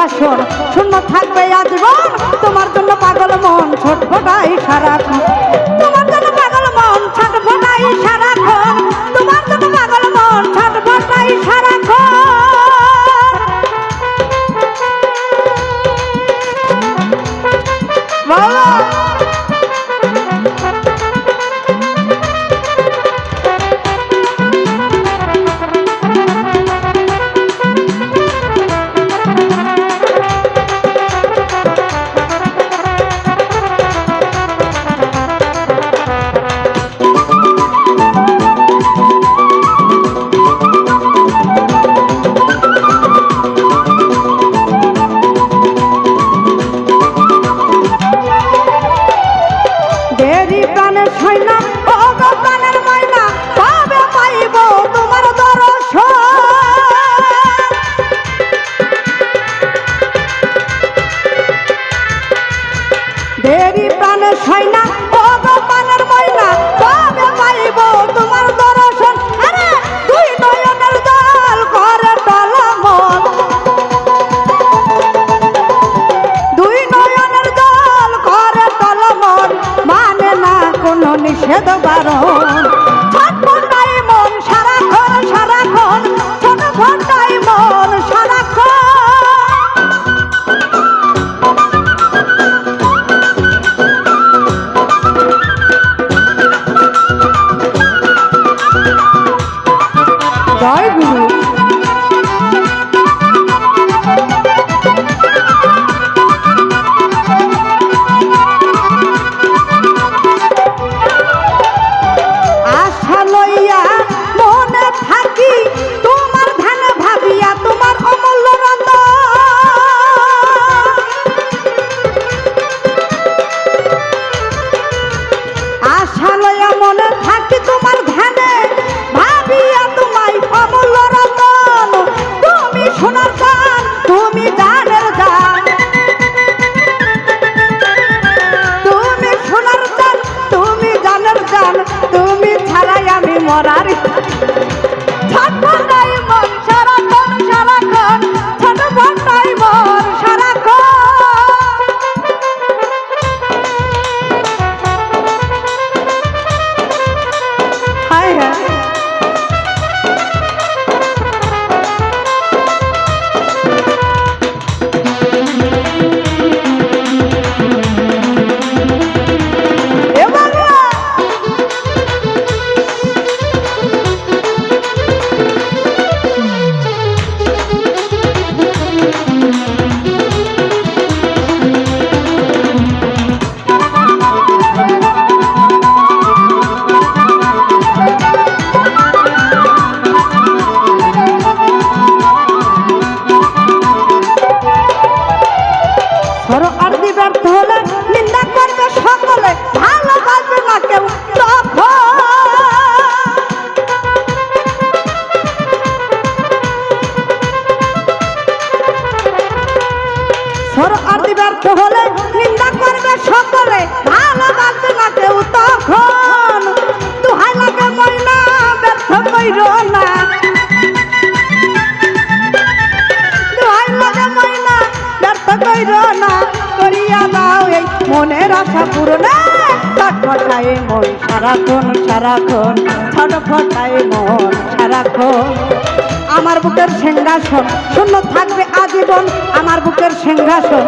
সিংহাসন শূন্য থাকবে আজীবন তোমার জন্য পাগল মন ছটফটাই সারাক্ষণ তোমার জন্য পাগল মন ছটফটাই সারাক্ষণ তোমার জন্য পাগল মন ছটফটাই সারাক্ষণ বাবা দেরি প্রাণে সয়না ও গো প্রাণের ময়না কবে পাইব তোমার দর্শন আরে দুই নয়নের জল করে টলমল দুই নয়নের জল করে টলমল মানে না কোনো নিষেধ বারণ ছটফটাই মন সারাক্ষণ সারাক্ষণ ছটফটাই মন সারাক্ষণ জয় গুরু আশা লইয়া মনে থাকি তোমার ধ্যানে ভাবিয়া তোমার অমূল্য রত আশা লইয়া মনে থাকি তোমার ধ্যানে ভাবিয়া তোমায় অমূল্য রতন তুমি সোনার জান তুমি জানের জান তুমি সোনার জান তুমি জানের জান তুমি ছাড়াই আমি মরার ছটফটাই মন সারাক্ষণ সারাক্ষণ ছটফটাই মন সারাক্ষণ হায় হায় ব্যর্থ হলে নিন্দা করবে সকলে ভালোবাসবে না কেউ সরকারি ব্যর্থ হলে নিন্দা করবে সকলে ভালোবাসবে না কেউ তখন দুহাই লাগে ময়না ব্যর্থ কইর না দুহাই লাগে ময়না ব্যর্থ কইর না করিয়া দাও এই মনের আশা পূরণ ছটফটাই মন সারাক্ষণ সারাক্ষণ ছটফটাই মন সারাক্ষণ আমার বুকের সিংহাসন শূন্য থাকবে আজীবন আমার বুকের সিংহাসন